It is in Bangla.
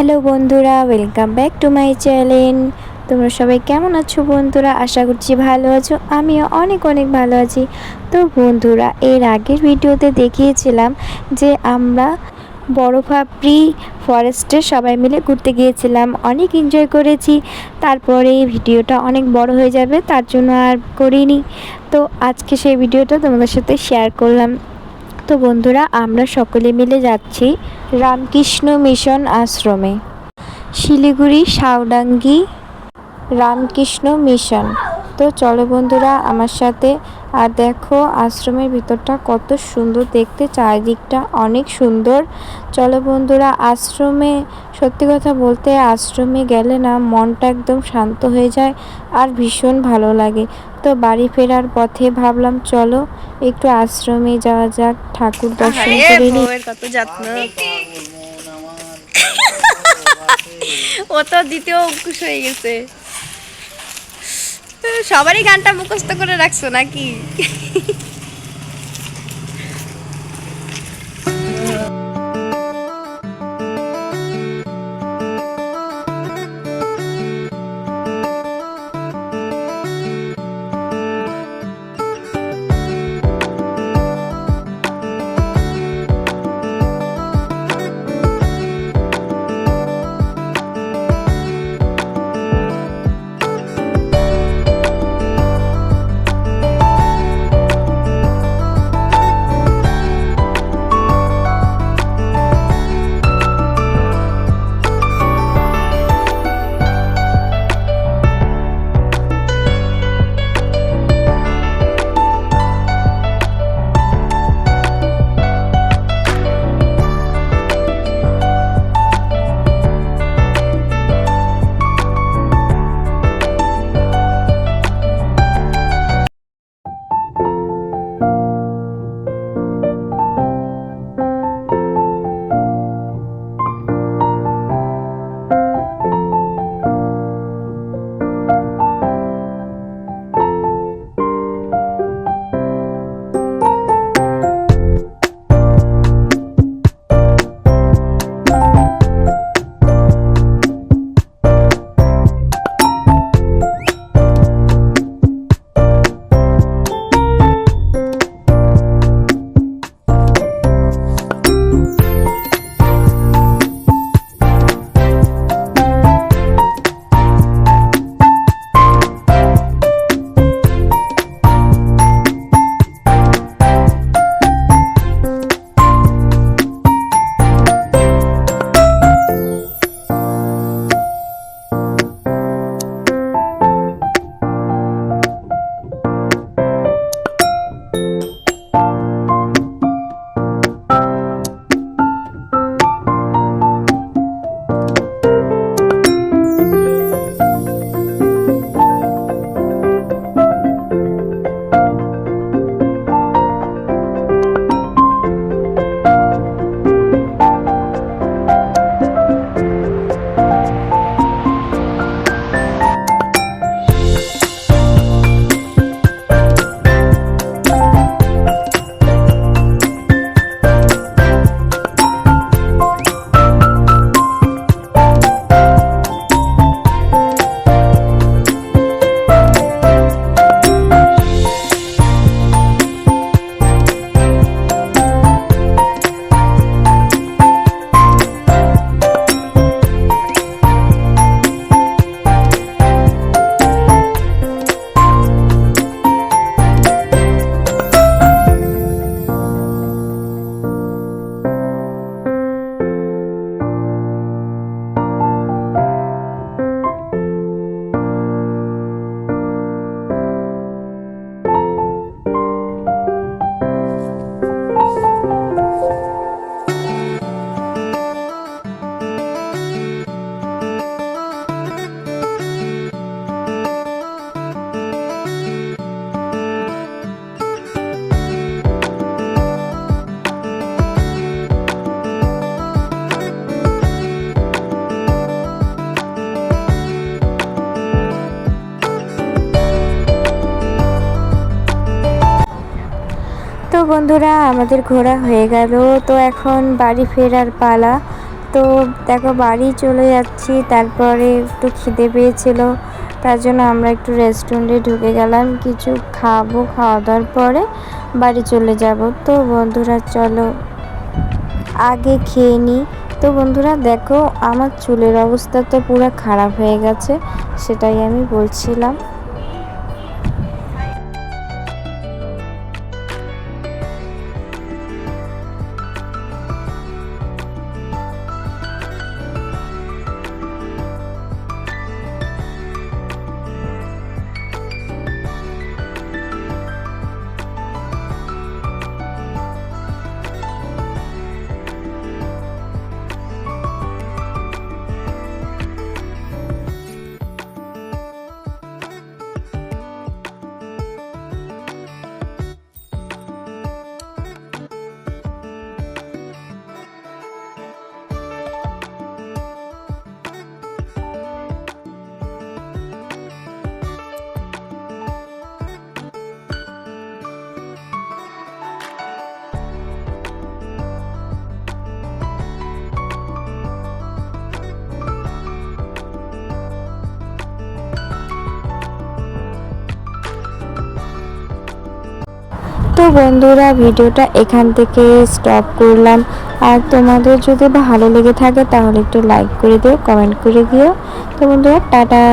হ্যালো বন্ধুরা, welcome back to my channel. তোমরা সবাই কেমন আছো বন্ধুরা? আশা করছি ভালো আছো। আমিও অনেক অনেক ভালো আছি। তো বন্ধুরা, এর আগের ভিডিওতে দেখিয়েছিলাম যে আমরা বড়ভাপ্রি ফরেস্টে সবাই মিলে ঘুরতে গিয়েছিলাম, অনেক এনজয় করেছি। তারপরে এই ভিডিওটা অনেক বড় হয়ে যাবে, তার জন্য আর করিনি। তো আজকে সেই ভিডিওটা তোমাদের সাথে শেয়ার করলাম। তো বন্ধুরা, আমরা সকলে মিলে যাচ্ছি রামকৃষ্ণ মিশন আশ্রমে, শিলিগুড়ি সাউডাঙ্গি রামকৃষ্ণ মিশন। তো চলো বন্ধুরা আমার সাথে। আর দেখো আশ্রমের ভিতরটা কত সুন্দর দেখতে, চারিদিকটা অনেক সুন্দর। চলো বন্ধুরা, আশ্রমে সত্যি কথা বলতে আশ্রমে গেলে না মনটা একদম শান্ত হয়ে যায় আর ভীষণ ভালো লাগে। তো বাড়ি ফেরার পথে ভাবলাম চলো একটু আশ্রমে যাওয়া যাক, ঠাকুর দর্শন করে নিই। কত যত্ন ও তো দ্বিতীয় অঙ্কুশ হয়ে গেছে। সবারই গানটা মুখস্থ করে রাখছো নাকি? তো বন্ধুরা, আমাদের ঘোরা হয়ে গেল। তো এখন বাড়ি ফেরার পালা। তো দেখো বাড়ি চলে যাচ্ছি, তারপরে একটু খিদে পেয়েছিল, তার জন্য আমরা একটু রেস্টুরেন্টে ঢুকে গেলাম, কিছু খাবো, খাওয়া দাওয়ার পরে বাড়ি চলে যাব। তো বন্ধুরা চলো আগে খেয়ে নিই। তো বন্ধুরা দেখো আমার চুলের অবস্থা তো পুরো খারাপ হয়ে গেছে, সেটাই আমি বলছিলাম। তো বন্ধুরা ভিডিওটা এখান থেকে স্টপ করলাম। আর তোমাদের যদি ভালো লেগে থাকে তাহলে একটু লাইক করে দিও, কমেন্ট করে দিও। তো বন্ধুরা টাটা।